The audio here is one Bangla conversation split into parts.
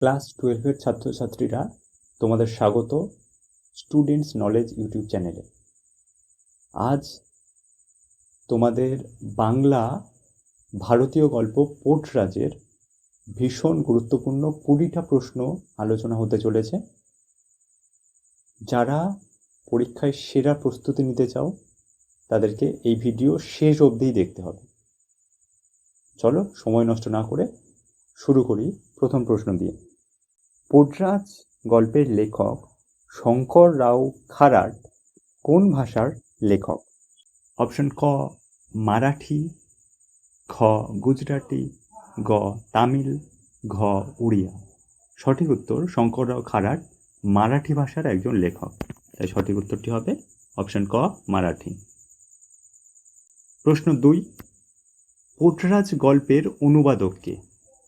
ক্লাস 12-এর ছাত্রছাত্রীরা, তোমাদের স্বাগত স্টুডেন্টস নলেজ ইউটিউব চ্যানেলে। আজ তোমাদের বাংলা ভারতীয় গল্প পোর্টরাজের ভীষণ গুরুত্বপূর্ণ 20টা প্রশ্ন আলোচনা হতে চলেছে। যারা পরীক্ষায় সেরা প্রস্তুতি নিতে চাও তাদেরকে এই ভিডিও শেষ অবধিই দেখতে হবে। চলো সময় নষ্ট না করে শুরু করি প্রথম প্রশ্ন দিয়ে। পোর্টরাজ গল্পের লেখক শঙ্কর রাও খারাট কোন ভাষার লেখক? অপশন ক মারাঠি, খ গুজরাটি, গ তামিল, ঘ উড়িয়া। সঠিক উত্তর শঙ্কর রাও খারাট মারাঠি ভাষার একজন লেখক, তাই সঠিক উত্তরটি হবে অপশন ক মারাঠি। প্রশ্ন 2, পোর্টরাজ গল্পের অনুবাদক কে?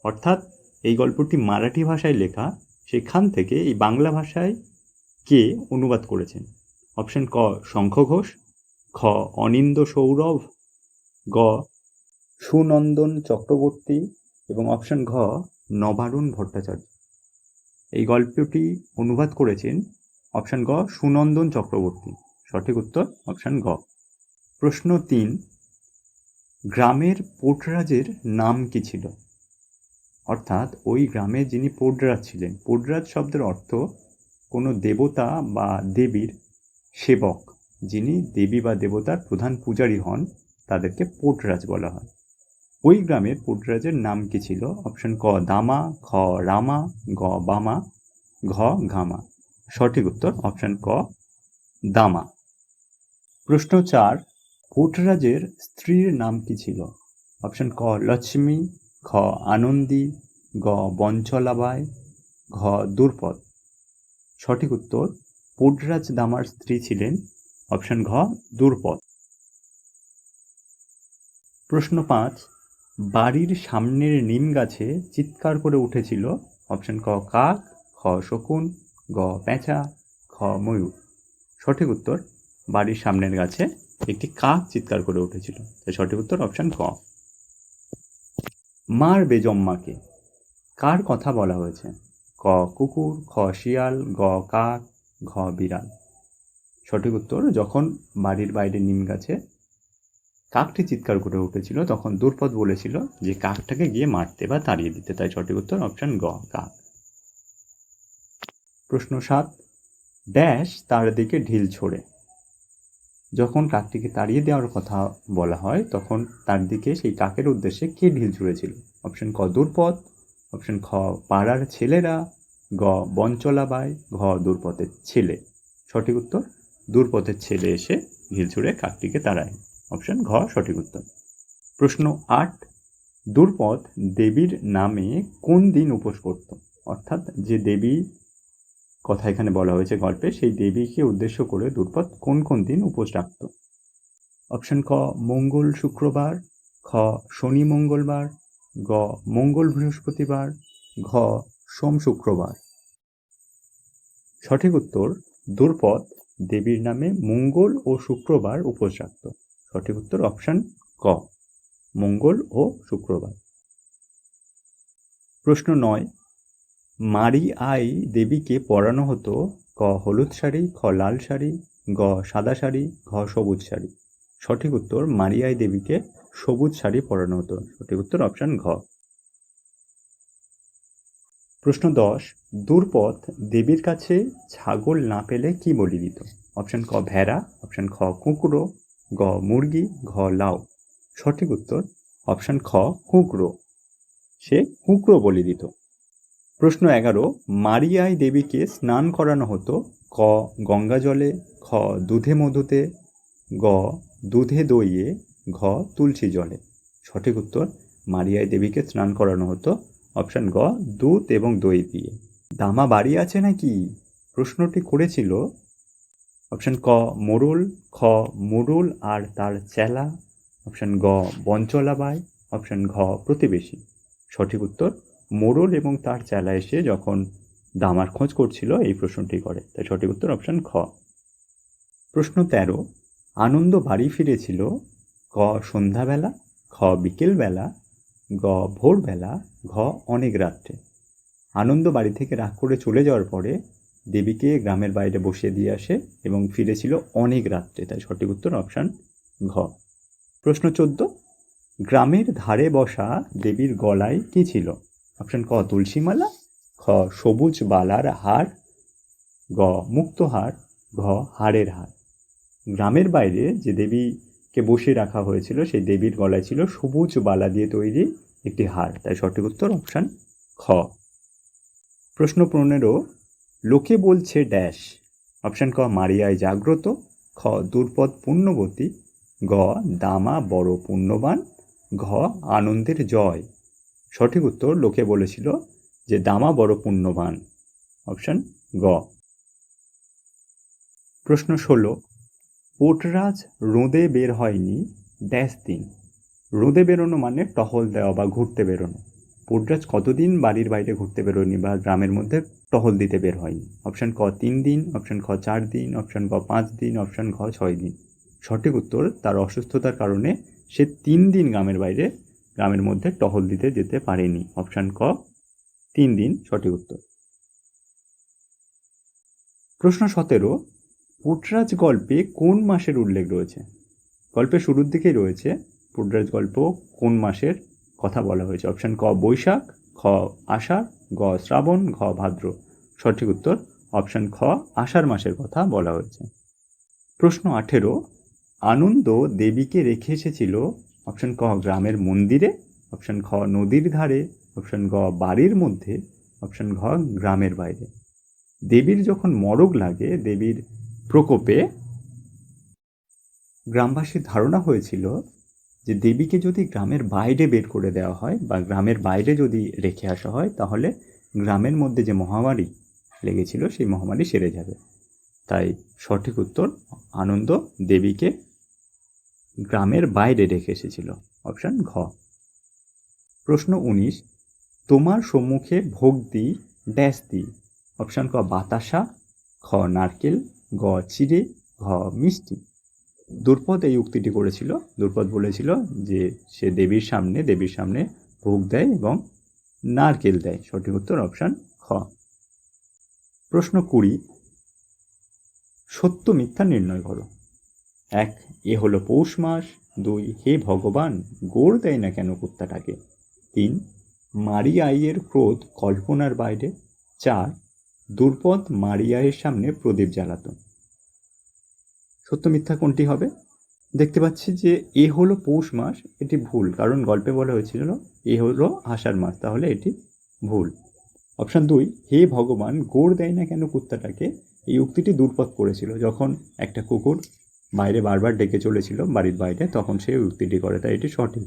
অর্থাৎ এই গল্পটি মারাঠি ভাষায় লেখা, সেখান থেকে এই বাংলা ভাষায় কে অনুবাদ করেছেন? অপশন ক শঙ্খ ঘোষ, খ অনিন্দ সৌরভ, গ সুনন্দন চক্রবর্তী এবং অপশন ঘ নবারুণ ভট্টাচার্য। এই গল্পটি অনুবাদ করেছেন অপশন গ সুনন্দন চক্রবর্তী। সঠিক উত্তর অপশন গ। প্রশ্ন 3, গ্রামের পোর্টরাজের নাম কি ছিল? অর্থাৎ ওই গ্রামে যিনি পোর্টরাজ ছিলেন, পোর্টরাজ শব্দের অর্থ কোনো দেবতা বা দেবীর সেবক, যিনি দেবী বা দেবতার প্রধান পূজারী হন, তাদেরকে পোর্টরাজ বলা হয়। ওই গ্রামের পোর্টরাজের নাম কি ছিল? অপশন ক দামা, খ রামা, গ বামা, ঘ ঘামা। সঠিক উত্তর অপশন ক দামা। প্রশ্ন 4, পোর্টরাজের স্ত্রীর নাম কি ছিল? অপশন ক লক্ষ্মী, খ আনন্দী, গ বঞ্চলাবাই, ঘ দুর্পদ। সঠিক উত্তর পোর্টরাজ দামার স্ত্রী ছিলেন অপশন ঘ দুর্পদ। প্রশ্ন 5, বাড়ির সামনের নিম গাছে চিৎকার করে উঠেছিল? অপশন ক কাক, খ শকুন, গ পেঁচা, খ ময়ূর। সঠিক উত্তর বাড়ির সামনের গাছে একটি কাক চিৎকার করে উঠেছিল, তাই সঠিক উত্তর অপশন ক। মার বেজম্মাকে কার কথা বলা হয়েছে? ক কুকুর, খ শিয়াল, গ কাক, ঘ বিড়াল। সঠিক উত্তর যখন বাড়ির বাইরে নিম গাছে কাকটি চিৎকার করে উঠেছিল তখন দুর্পদ বলেছিল যে কাকটাকে গিয়ে মারতে বা তাড়িয়ে দিতে, তাই সঠিক উত্তর অপশন গ কাক। প্রশ্ন 7, ড্যাশ তার দিকে ঢিল ছোড়ে। যখন কাকটিকে তাড়িয়ে দেওয়ার কথা বলা হয় তখন তার দিকে সেই কাকের উদ্দেশ্যে কে ঢিল ছুঁড়েছিল? অপশন ক দুর্পদ, অপশন খ পাড়ার ছেলেরা, গ বঞ্চলাবাই, ঘ দুর্পদের ছেলে। সঠিক উত্তর দুর্পদের ছেলে এসে ঢিল ছুঁড়ে কাকটিকে তাড়ায়, অপশন ঘ সঠিক উত্তর। প্রশ্ন 8, দুর্পদ দেবীর নামে কোন দিন উপোস করত? অর্থাৎ যে দেবী কথা এখানে বলা হয়েছে গল্পে, সেই দেবীকে উদ্দেশ্য করে দুর্পদ কোন কোন দিন উপোস রাখত? অপশন ক মঙ্গল শুক্রবার, খ শনি মঙ্গলবার, গ মঙ্গল বৃহস্পতিবার, ঘ সোম শুক্রবার। সঠিক উত্তর দুর্পদ দেবীর নামে মঙ্গল ও শুক্রবার উপোস রাখত। সঠিক উত্তর অপশন ক মঙ্গল ও শুক্রবার। প্রশ্ন 9, মারি আই দেবীকে পরানো হতো? ক হলুদ শাড়ি, খ লাল শাড়ি, গ সাদা শাড়ি, ঘ সবুজ শাড়ি। সঠিক উত্তর মারি আই দেবীকে সবুজ শাড়ি পরানো হতো। সঠিক উত্তর অপশন ঘ। প্রশ্ন 10, দুর্পদ দেবীর কাছে ছাগল না পেলে কি বলি দিত? অপশন ক ভেড়া, অপশন খ কুকুরো, গ মুরগি, ঘ লাউ। সঠিক উত্তর অপশন খ কুকুরো, সে কুকুরো বলি দিত। প্রশ্ন 11, মারি আই দেবীকে স্নান করানো হতো? ক গঙ্গা জলে, খ দুধে মধুতে, গ দুধে দইয়ে, ঘ তুলসী জলে। সঠিক উত্তর মারি আই দেবীকে স্নান করানো হতো অপশন গ দুধ এবং দই দিয়ে। দামা বাড়ি আছে নাকি প্রশ্নটি করেছিল অপশন ক মোড়ল, খ মোড়ল আর তার চেলা, অপশন গ বঞ্চলাবাই, অপশন ঘ প্রতিবেশী। সঠিক উত্তর মোড়ল এবং তার চেলা এসে যখন দামার খোঁজ করছিল এই প্রশ্নটি করে, তাই সঠিক উত্তর অপশন খ। প্রশ্ন 13, আনন্দ বাড়ি ফিরেছিল? ক সন্ধ্যাবেলা, খ বিকেলবেলা, গ ভোরবেলা, ঘ অনেক রাত্রে। আনন্দ বাড়ি থেকে রাগ করে চলে যাওয়ার পরে দেবীকে গ্রামের বাইরে বসিয়ে দিয়ে আসে এবং ফিরেছিল অনেক রাত্রে, তাই সঠিক উত্তর অপশান ঘ। প্রশ্ন 14, গ্রামের ধারে বসা দেবীর গলায় কি ছিল? অপশান ক তুলসীমালা, খ সবুজ বালার হার, গ মুক্তহার, ঘ হাড়ের হার। গ্রামের বাইরে যে দেবীকে বসিয়ে রাখা হয়েছিল সেই দেবীর গলায় ছিল সবুজ বালা দিয়ে তৈরি একটি হার, তাই সঠিক উত্তর অপশান খ। প্রশ্ন 15, লোকে বলছে ড্যাশ। অপশান ক মারিয়ায় জাগ্রত, খ দুর্পদ পুণ্যবতী, গ দামা বড় পুণ্যবান, ঘ আনন্দের জয়। সঠিক উত্তর লোকে বলেছিল যে দামা বড় পুণ্যবান, অপশান গ। প্রশ্ন 16, পোটরাজ রোদে বের হয়নি ড্যাশ দিন। রোদে বেরোনো মানে টহল দেওয়া বা ঘুরতে বেরোনো। পোটরাজ কতদিন বাড়ির বাইরে ঘুরতে বেরোয়নি বা গ্রামের মধ্যে টহল দিতে বের হয়নি? অপশান ক 3 দিন, অপশান খ 4 দিন, অপশান ক 5 দিন, অপশান ঘ 6 দিন। সঠিক উত্তর তার অসুস্থতার কারণে সে 3 দিন গ্রামের মধ্যে টহল দিতে যেতে পারেনি, অপশান ক 3 দিন সঠিক উত্তর। প্রশ্ন 17, পোটরাজ গল্পে কোন মাসের উল্লেখ রয়েছে? গল্পের শুরুর দিকেই রয়েছে পোটরাজ গল্প কোন মাসের কথা বলা হয়েছে? অপশান ক বৈশাখ, খ আষাঢ়, গ শ্রাবণ, ঘ ভাদ্র। সঠিক উত্তর অপশান খ আষাঢ় মাসের কথা বলা হয়েছে। প্রশ্ন 18, আনন্দ দেবীকে রেখে এসেছিল অপশান ক গ্রামের মন্দিরে, অপশান খ নদীর ধারে, অপশান গ বাড়ির মধ্যে, অপশান ঘ গ্রামের বাইরে। দেবীর যখন মরগ লাগে, দেবীর প্রকোপে গ্রামবাসীর ধারণা হয়েছিল যে দেবীকে যদি গ্রামের বাইরে বের করে দেওয়া হয় বা গ্রামের বাইরে যদি রেখে আসা হয় তাহলে গ্রামের মধ্যে যে মহামারী লেগেছিল সেই মহামারী সেরে যাবে। তাই সঠিক উত্তর আনন্দ দেবীকে গ্রামের বাইরে রেখে এসেছিল, অপশান ঘ। প্রশ্ন 19, তোমার সম্মুখে ভোগ দিই ড্যাশ দিই। অপশান ক বাতাসা, খ নারকেল, গ চিড়ে, ঘ মিষ্টি। দুর্পদ এই উক্তিটি করেছিল। দুর্পদ বলেছিল যে সে দেবীর সামনে ভোগ দেয় এবং নারকেল দেয়। সঠিক উত্তর অপশান খ। প্রশ্ন 20, সত্য মিথ্যা নির্ণয় করো। 1, এ হলো পৌষ মাস। 2, হে ভগবান গোড় দেয় না কেন কুত্তাটাকে। 3, মারিয়াইয়ের ক্রোধ কল্পনার বাইরে। 4, দুর্পদ মারিয়াইয়ের সামনে প্রদীপ জ্বালাত। সত্য মিথ্যা কোনটি হবে? দেখতে পাচ্ছি যে এ হলো পৌষ মাস, এটি ভুল, কারণ গল্পে বলা হয়েছিল এ হলো আষাঢ় মাস, তাহলে এটি ভুল। অপশান 2, হে ভগবান গোড় দেয় না কেন কুত্তাটাকে, এই উক্তিটি দুর্পদ করেছিল। যখন একটা কুকুর বাইরে বারবার ডেকে চলেছিল বাড়ির বাইরে, তখন সে উক্তিটি করে, তাই এটি সঠিক।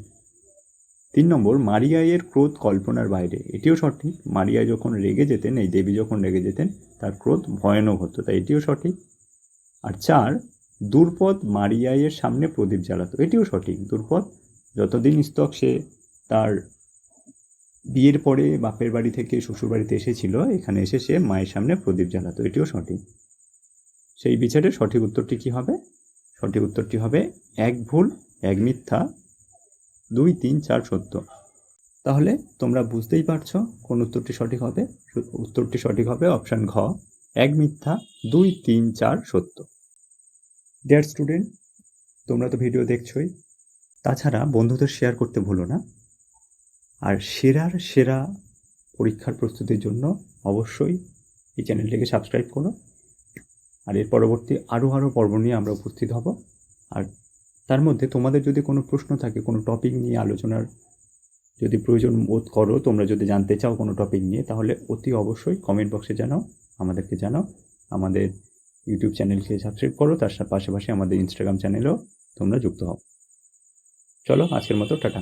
3 নম্বর, মারিয়াইয়ের ক্রোধ কল্পনার বাইরে, এটিও সঠিক। মারিয়াই যখন রেগে যেতেন, এই দেবী যখন রেগে যেতেন তার ক্রোধ ভয়ানক হতো, তাই এটিও সঠিক। আর 4, দুর্পদ মারিয়াইয়ের সামনে প্রদীপ জ্বালাতো, এটিও সঠিক। দুর্পদ যতদিন স্তক সে তার বিয়ের পরে বাপের বাড়ি থেকে শ্বশুর বাড়িতে এসেছিল, এখানে এসে সে মায়ের সামনে প্রদীপ জ্বালাতো, এটিও সঠিক। সেই বিচারে সঠিক উত্তরটি কি হবে? সঠিক উত্তরটি হবে 1 ভুল 1 মিথ্যা 2, 3, 4 সত্য। তাহলে তোমরা বুঝতেই পারছো কোন উত্তরটি সঠিক হবে। উত্তরটি সঠিক হবে অপশান ঘ 1 মিথ্যা 2, 3, 4 সত্য। ডিয়ার স্টুডেন্ট, তোমরা তো ভিডিও দেখছোই, তাছাড়া বন্ধুদের শেয়ার করতে ভুলো না। আর সেরা পরীক্ষার প্রস্তুতির জন্য অবশ্যই এই চ্যানেলটিকে সাবস্ক্রাইব করো। আর এর পরবর্তী আরও পর্ব নিয়ে আমরা উপস্থিত হব। আর তার মধ্যে তোমাদের যদি কোনো প্রশ্ন থাকে, কোনো টপিক নিয়ে আলোচনার যদি প্রয়োজন বোধ করো, তোমরা যদি জানতে চাও কোনো টপিক নিয়ে, তাহলে অতি অবশ্যই কমেন্ট বক্সে আমাদেরকে জানাও। আমাদের ইউটিউব চ্যানেলকে সাবস্ক্রাইব করো, তার পাশাপাশি আমাদের ইনস্টাগ্রাম চ্যানেলেও তোমরা যুক্ত হও। চলো আজকের মতো টাটা।